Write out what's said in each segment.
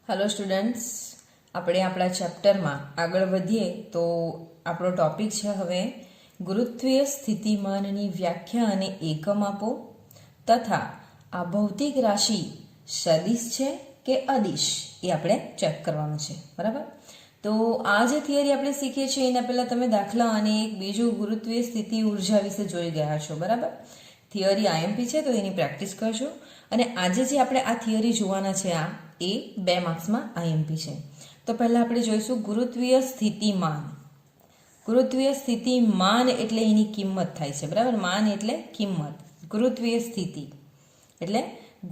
Hello students, આપણે આપણા ચેપ્ટરમાં આગળ વધીએ તો આપણો ટોપિક છે હવે ગુરુત્વીય સ્થિતિમાનની વ્યાખ્યા અને એકમ આપો તથા આ ભૌતિક રાશિ સદિશ છે કે અદિશ એ આપણે ચેક કરવાનું છે. બરાબર. તો આ જે થિયરી આપણે શીખીએ છીએ એના પહેલાં તમે દાખલા અને એક બીજું ગુરુત્વીય સ્થિતિ ઉર્જા વિશે જોઈ ગયા છો. બરાબર. થિયરી આઈએમપી છે તો એની પ્રેક્ટિસ કરજો. અને આજે જે આપણે આ થિયરી જોવાના છે એ 2 માર્ક્સમાં આઈએમપી છે. તો પહેલાં આપણે જોઈશું ગુરુત્વીય સ્થિતિમાન. ગુરુત્વીય સ્થિતિમાન એટલે એની કિંમત થાય છે. બરાબર. માન એટલે કિંમત. ગુરુત્વીય સ્થિતિ એટલે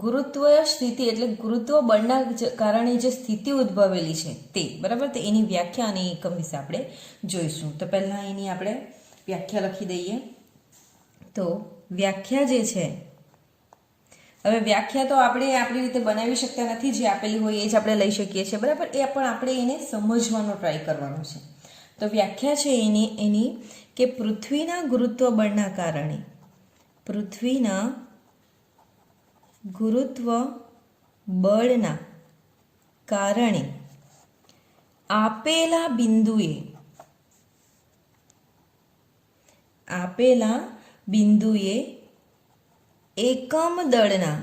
ગુરુત્વીય સ્થિતિ એટલે ગુરુત્વ બળના કારણે જે સ્થિતિ ઉદ્ભવેલી છે તે. બરાબર. તો એની વ્યાખ્યા અને એકમ વિશે આપણે જોઈશું. તો પહેલાં એની આપણે વ્યાખ્યા લખી દઈએ. તો વ્યાખ્યા જે છે, હવે વ્યાખ્યા તો આપણે આપણી રીતે બનાવી શકતા નથી, જે આપેલી હોય એ જ આપણે લઈ શકીએ છીએ. બરાબર. એ પણ આપણે એને સમજવાનો ટ્રાય કરવાનો છે. તો વ્યાખ્યા છે એની કે પૃથ્વીના ગુરુત્વ બળના કારણે, પૃથ્વીના ગુરુત્વ બળના કારણે આપેલા બિંદુએ એકમ દળના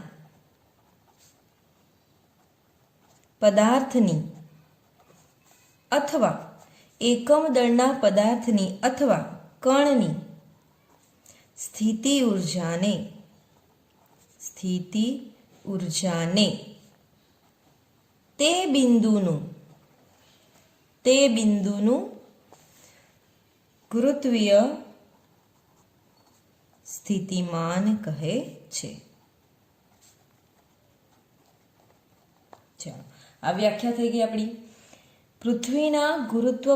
પદાર્થની અથવા એકમ દળના પદાર્થની અથવા કણની સ્થિતિ ઉર્જાને તે બિંદુનું ગુરુત્વીય સ્થિતિમાન કહે છે. ચાલો, આ વ્યાખ્યા થઈ ગઈ આપણી. પૃથ્વીના ગુરુત્વ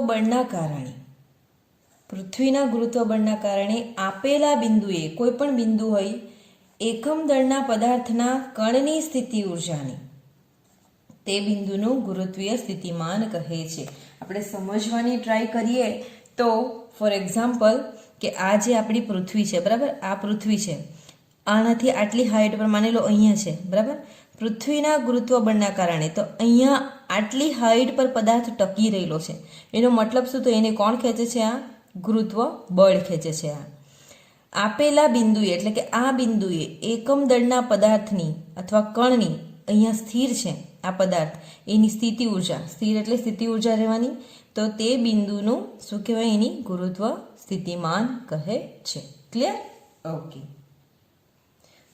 બળના કારણે આપેલા બિંદુએ, કોઈ પણ બિંદુ હોય, એકમ દળના પદાર્થના કણની સ્થિતિ ઉર્જાને તે બિંદુનું ગુરુત્વીય સ્થિતિમાન કહે છે. આપણે સમજવાની ટ્રાય કરીએ તો ફોર એક્ઝામ્પલ કે આ જે આપણી પૃથ્વી છે, બરાબર, આ પૃથ્વી છે, આનાથી આટલી હાઈટ પર માની લો અહીંયા છે. બરાબર. પૃથ્વીના ગુરુત્વ બળના કારણે તો અહીંયા આટલી હાઈટ પર પદાર્થ ટકી રહેલો છે. એનો મતલબ શું? તો એને કોણ ખેંચે છે? આ ગુરુત્વ બળ ખેંચે છે. આ આપેલા બિંદુએ એટલે કે આ બિંદુએ એકમ દળના પદાર્થની અથવા કણની, અહીંયા સ્થિર છે આ પદાર્થ, એની સ્થિતિ ઉર્જા, સ્થિર એટલે સ્થિતિ ઉર્જા રહેવાની, તો તે બિંદુનું શું કહેવાય? એની ગુરુત્વ સ્થિતિમાન કહે છે. ક્લિયર? ઓકે.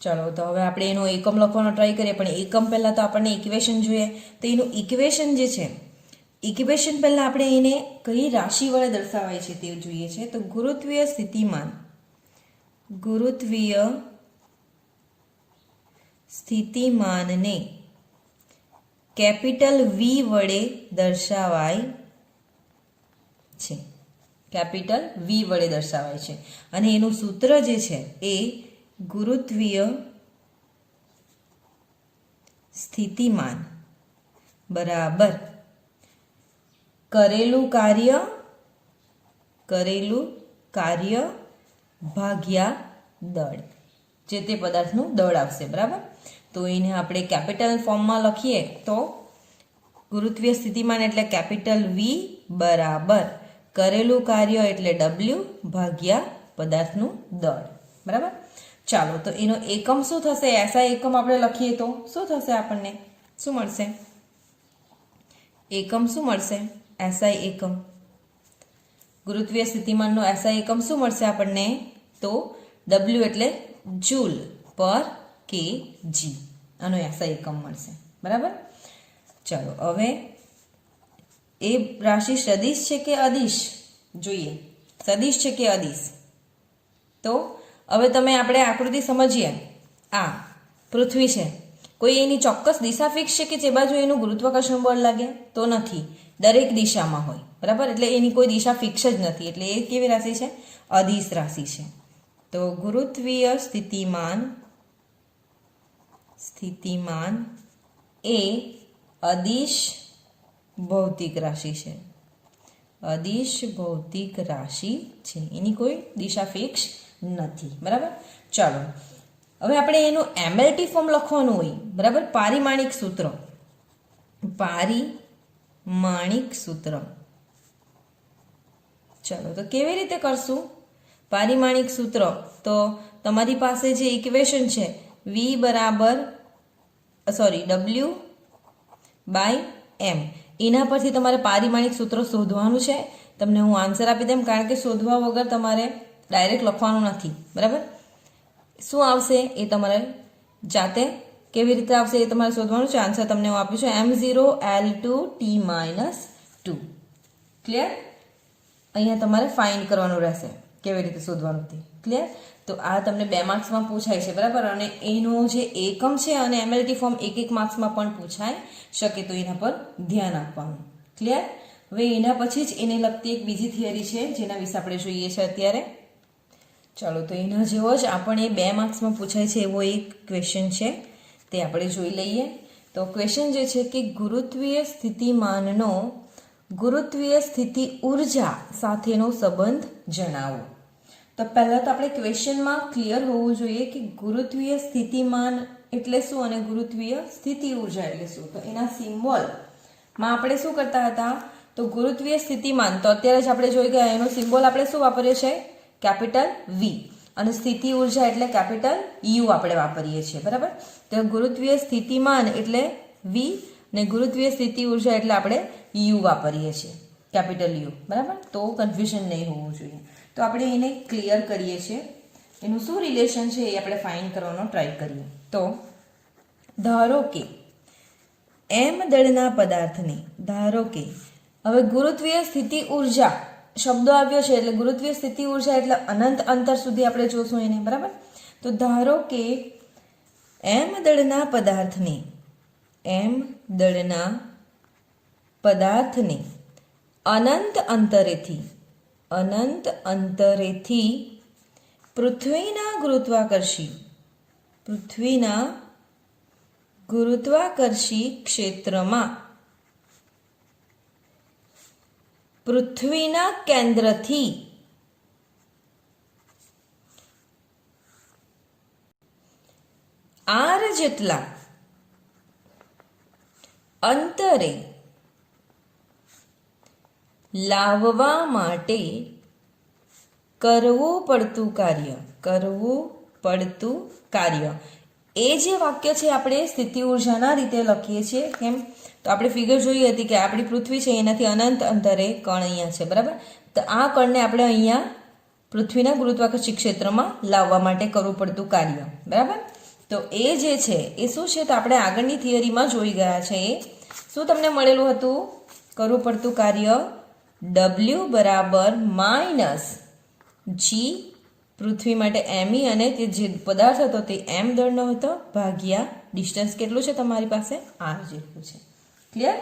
ચાલો, તો હવે આપણે એનો એકમ લખવાનો ટ્રાય કરીએ, પણ એકમ પહેલાં તો આપણને ઇક્વેશન જોઈએ. તો એનું ઇક્વેશન જે છે, ઇક્વેશન પહેલાં આપણે એને કઈ રાશિ વડે દર્શાવાય છે તે જોઈએ છે. તો ગુરુત્વીય સ્થિતિમાનને કેપિટલ વી વડે દર્શાવાય છે. કેપિટલ વી વડે દર્શાવાય છે. અને એનું સૂત્ર જે છે એ ગુરુત્વીય સ્થિતિમાન બરાબર કરેલું કાર્ય ભાગ્યા દળ, જે તે પદાર્થનું દળ આવશે. બરાબર. તો એને આપણે કેપિટલ ફોર્મમાં લખીએ તો ગુરુત્વીય સ્થિતિમાન એટલે કેપિટલ વી બરાબર કરેલું કાર્ય એટલે ડબલ્યુ ભાગ્યા પદાર્થનું દળ. બરાબર. ચાલો, તો એનો એકમ શું થશે? એસઆઈ એકમ આપણે લખીએ તો શું થશે? આપણને શું મળશે? એકમ શું મળશે? એસઆઈ એકમ, ગુરુત્વીય સ્થિતિમાનનો એસઆઈ એકમ શું મળશે આપણને? તો ડબલ્યુ એટલે જૂલ પર કેજી, આનો એસઆઈ એકમ મળશે. બરાબર. ચાલો, હવે એ રાશિ સદિશ છે કે અદિશ જોઈએ. સદિશ છે કે અદિશ? તો હવે આપણે આકૃતિ સમજીએ. આ પૃથ્વી છે, કોઈ એની ચોક્કસ દિશા ફિક્સ છે કે જે બાજુ એનું ગુરુત્વાકર્ષણ બળ લાગે? તો નથી, દરેક દિશામાં હોય. બરાબર. એટલે એની કોઈ દિશા ફિક્સ જ નથી. એટલે એ કેવી રાશિ છે? અદિશ રાશિ છે. તો ગુરુત્વીય સ્થિતિમાન એ અદિશ ભૌતિક રાશિ છે. અદિશ ભૌતિક રાશિ છે, એની કોઈ દિશા ફિક્સ નથી. બરાબર. ચાલો, હવે આપણે એનું એમએલટી ફોર્મ લખવાનું હોય. બરાબર. પારિમાણિક સૂત્ર પારિમાણિક સૂત્ર. ચલો તો કેવી રીતે કરશું પારિમાણિક સૂત્ર? તો તમારી પાસે જે ઇક્વેશન છે W/m, એના પરથી તમારે પારિમાણિક સૂત્ર શોધવાનું છે. તમને હું આન્સર આપી દઉં, કારણ કે શોધવા વગર તમારે ડાયરેક્ટ લખવાનું નથી, બરાબર? શું આવશે એ તમારે જાતે કેવી રીતે આવશે એ તમારે શોધવાનું છે. આન્સર તમને હું આપું છું m0L2T-2. ક્લિયર? અહીંયા તમારે ફાઇન્ડ કરવાનું રહેશે કેવી રીતે શોધવાનું તે. ક્લિયર? તો આ તમને 2 માર્ક્સમાં પૂછાય છે, બરાબર? અને એનો જે એકમ છે અને એમએલટી ફોર્મ 1 માર્ક્સમાં પણ પૂછાઈ શકે, તો એના પર ધ્યાન આપવાનું. ક્લિયર? હવે એના પછી જ એને લગતી એક બીજી થિયરી છે જેના વિશે આપણે જોઈએ છે અત્યારે. ચાલો તો એના જેવો જ આપણને 2 માર્ક્સમાં પૂછાય છે એવો એક ક્વેશ્ચન છે, તે આપણે જોઈ લઈએ. તો ક્વેશ્ચન જે છે કે ગુરુત્વીય સ્થિતિમાનનો ગુરુત્વીય સ્થિતિ ઉર્જા સાથેનો સંબંધ જણાવો. તો પહેલા તો આપણે ક્વેશ્ચનમાં ક્લિયર હોવું જોઈએ કે ગુરુત્વીય સ્થિતિમાન એટલે શું અને ગુરુત્વીય સ્થિતિ ઉર્જા એટલે શું. તો એના સિમ્બોલમાં આપણે શું કરતા હતા? તો ગુરુત્વીય સ્થિતિમાન તો અત્યારે જ આપણે જોઈ ગયા, એનો સિમ્બોલ આપણે શું વાપરીએ છીએ? કેપિટલ વી. અને સ્થિતિ ઉર્જા એટલે કેપિટલ યુ આપણે વાપરીએ છીએ, બરાબર? તો ગુરુત્વીય સ્થિતિમાન એટલે વી ને ગુરુત્વીય સ્થિતિ ઉર્જા એટલે આપણે યુ વાપરીએ છીએ, કેપિટલ યુ, બરાબર? તો કન્ફ્યુઝન નહીં હોવું જોઈએ. તો આપણે એને ક્લિયર કરીએ છીએ. એનું શું રિલેશન છે એ આપણે ફાઇન્ડ કરવાનો ટ્રાય કરીએ. તો ધારો કે એમ દળના પદાર્થને, ધારો કે હવે ગુરુત્વીય સ્થિતિ ઉર્જા શબ્દો આવ્યો છે એટલે ગુરુત્વીય સ્થિતિ ઉર્જા એટલે અનંત અંતર સુધી આપણે જોશું એને, બરાબર? તો ધારો કે એમ દળના પદાર્થને અનંત અંતરેથી પૃથ્વીના ગુરુત્વાકર્ષી ક્ષેત્રમાં પૃથ્વીના કેન્દ્રથી r જેટલા અંતરે લાવવા માટે કરવું પડતું કાર્ય. એ જે વાક્ય છે આપણે સ્થિતિ ઉર્જાના રીતે લખીએ છીએ. કેમ? તો આપણે ફિગર જોઈ હતી કે આપણી પૃથ્વી છે એનાથી અનંત અંતરે કણ અહીંયા છે, બરાબર? તો આ કણને આપણે અહીંયા પૃથ્વીના ગુરુત્વાકર્ષી ક્ષેત્રમાં લાવવા માટે કરવું પડતું કાર્ય, બરાબર? તો એ જે છે એ શું છે? તો આપણે આગળની થિયરીમાં જોઈ ગયા છે. એ શું તમને મળેલું હતું? કરવું પડતું કાર્ય W - G, પૃથ્વી માટે ME, અને તે જે પદાર્થ હતો તે M દળનો હતો, ભાગ્યા ડિસ્ટન્સ કેટલું છે તમારી પાસે? R જેટલું છે. ક્લિયર?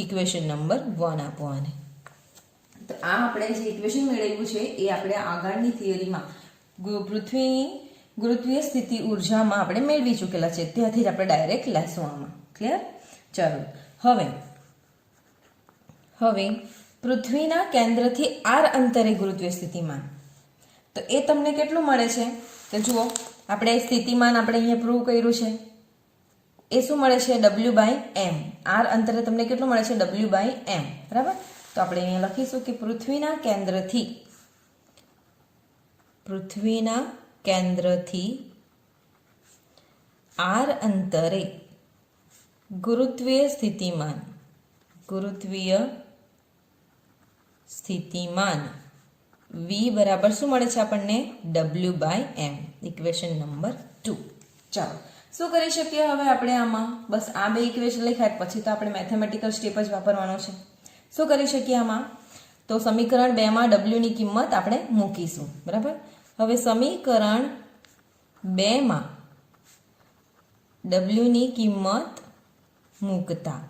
ઇક્વેશન નંબર 1 આપો આને. તો આ આપણે જે ઇક્વેશન મેળવ્યું છે એ આપણે આગળની થિયરીમાં પૃથ્વીની ગુરુત્વીય સ્થિતિ ઉર્જામાં આપણે મેળવી ચૂકેલા છે, ત્યાંથી જ આપણે ડાયરેક્ટ લેશું આમાં. ક્લિયર? ચાલો હવે પૃથ્વીના કેન્દ્રથી r અંતરે ગુરુત્વીય સ્થિતિમાન, તો એ તમને કેટલું મળે છે? તો જુઓ, આપણે સ્થિતિમાન આપણે અહીંયા પ્રૂવ કર્યું છે. એ શું મળે છે? W/m. r અંતરે તમને કેટલું મળે છે? W/m, બરાબર? તો આપણે અહીંયા લખીશું કે પૃથ્વીના કેન્દ્રથી r અંતરે ગુરુત્વીય સ્થિતિમાન v બરાબર શું મળે છે આપણને? W/m. Equation number 2. ચાલો શું કરી શકીએ હવે આપણે આમાં? બસ આ 2 ઇક્વેશન લખ્યા પછી તો આપણે મેથેમેટિકલ સ્ટેપ જ વાપરવાનો છે. શું કરી શકીએ આમાં? તો સમીકરણ 2 માં w ની કિંમત આપણે મૂકીશું, બરાબર? હવે સમીકરણ 2 માં w ની કિંમત મૂકતા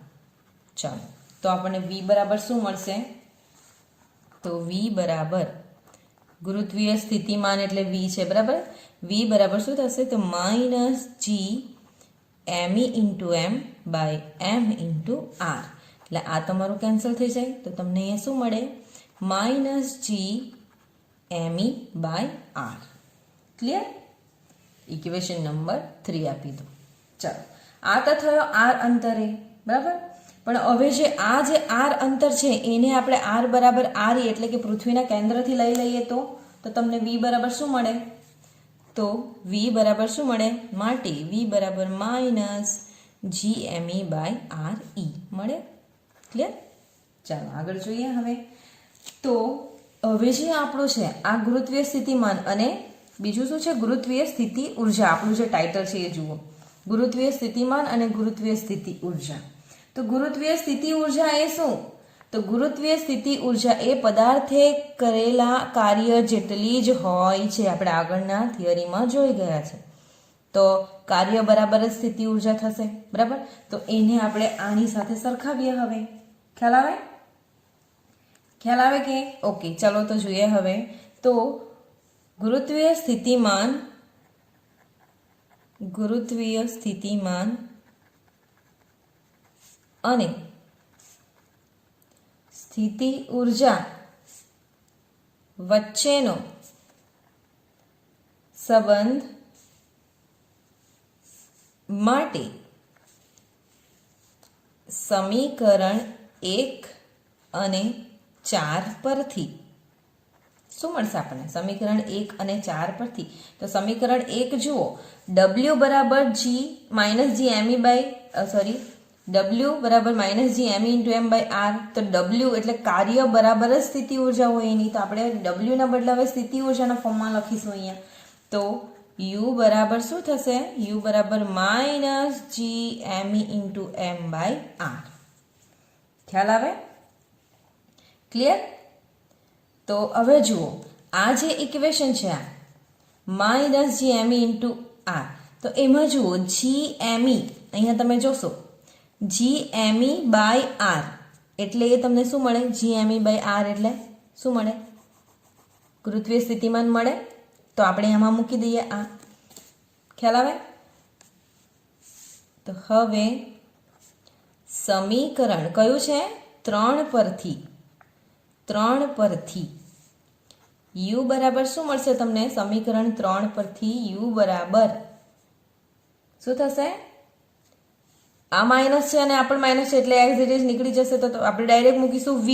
ચાલો તો આપણને v બરાબર શું મળશે? તો v બરાબર ગુરુત્વીય સ્થિતિમાન એટલે v છે, બરાબર? v બરાબર શું થશે? તો -G me into m by m into r. એટલે આ તમારું કેન્સલ થઈ જાય તો તમને અહીંયા શું મળે? -G me by r. Clear? Equation number 3 આપી દો. ચાલો આ તો થયો r અંતરે, બરાબર? પણ હવે જે આર અંતર છે એને આપણે આર બરાબર આર એટલે કે પૃથ્વીના કેન્દ્રથી લઈ લઈએ તો તમને વી બરાબર શું મળે? તો વી બરાબર શું મળે? માટે વી બરાબર -GME/RE મળે. ક્લિયર? ચાલો આગળ જોઈએ. હવે તો હવે જે આપણું છે આ ગુરુત્વીય સ્થિતિમાન અને બીજું શું છે? ગુરુત્વીય સ્થિતિ ઉર્જા. આપણું જે ટાઇટલ છે એ જુઓ, ગુરુત્વીય સ્થિતિમાન અને ગુરુત્વીય સ્થિતિ ઉર્જા. તો ગુરુત્વીય સ્થિતિ ઉર્જા એ શું? તો ગુરુત્વીય સ્થિતિ ઉર્જા એ પદાર્થે કરેલા કાર્ય જેટલી જ હોય છે. આપણે આગળના થિયરીમાં જોઈ ગયા છે. તો કાર્ય બરાબર જ સ્થિતિ ઉર્જા થશે. બરાબર? તો એને આપણે આની સાથે સરખાવીએ. હવે ખ્યાલ આવે? ખ્યાલ આવે કે? ઓકે, ચલો તો જોઈએ. હવે તો ગુરુત્વીય સ્થિતિમાન અને સ્થિતિ ઉર્જા વચ્ચેનો સંબંધ માટે સમીકરણ 1 અને 4 પરથી શું મળશે આપણને? સમીકરણ 1 અને 4 પરથી તો સમીકરણ 1 જુઓ, W બરાબર W બરાબર -GME/m/r. તો W એટલે કાર્ય બરાબર જ સ્થિતિ ઉર્જા હોય એની. તો આપણે W ના બદલે હવે સ્થિતિ ઉર્જાના ફોર્મમાં લખીશું અહીંયા. તો U બરાબર શું થશે? U બરાબર -GME/m/r. ખ્યાલ આવે? ક્લિયર? તો હવે જુઓ, આ જે ઇક્વેશન છે આ -GME/r, તો એમાં જુઓ GME, અહીંયા તમે જોશો GME/r એટલે એ તમને શું મળે? GME/r એટલે શું મળે? ગુરુત્વીય સ્થિતિમાન મળે. તો આપણે આમાં મૂકી દઈએ આ. ખ્યાલ આવે? તો હવે સમીકરણ કયું છે? 3 પરથી U બરાબર શું મળશે તમને? સમીકરણ 3 પરથી U બરાબર શું થશે? આ માઇનસ છે અને આ પણ માઇનસ છે એટલે એઝ ઇટ ઇઝ નીકળી જશે. તો આપણે ડાયરેક્ટ મૂકીશું V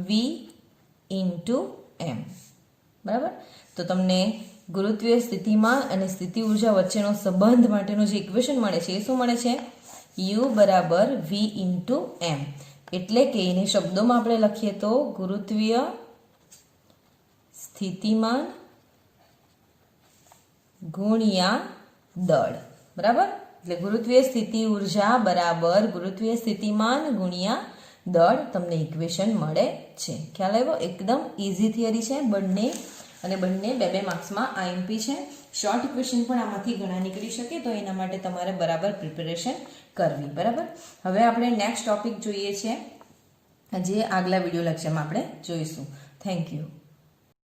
× m. બરાબર? તો તમને ગુરુત્વીય સ્થિતિમાન અને સ્થિતિ ઉર્જા વચ્ચેનો સંબંધ માટેનું જે ઇક્વેશન મળે છે એ શું મળે છે? U બરાબર V × m. એટલે કે એને શબ્દોમાં આપણે લખીએ તો ગુરુત્વીય સ્થિતિમાન ગુણ્યા દળ. બરાબર? એટલે ગુરુત્વીય સ્થિતિ ઉર્જા બરાબર ગુરુત્વીય સ્થિતિમાન ગુણ્યા દળ તમને ઇક્વેશન મળે છે. ખ્યાલ આવ્યો? એકદમ ઇઝી થિયરી છે બંને, અને બંને 2 માર્ક્સમાં IMP છે. શોર્ટ ક્વેશ્ચન પણ આમાંથી ઘણા નીકળી શકે, તો એના માટે તમારે બરાબર પ્રિપેરેશન કરવી. બરાબર? હવે આપણે નેક્સ્ટ ટોપિક જોઈએ છે, જે આગલા વિડીયો લેક્ચરમાં આપણે જોઈશું. Thank you.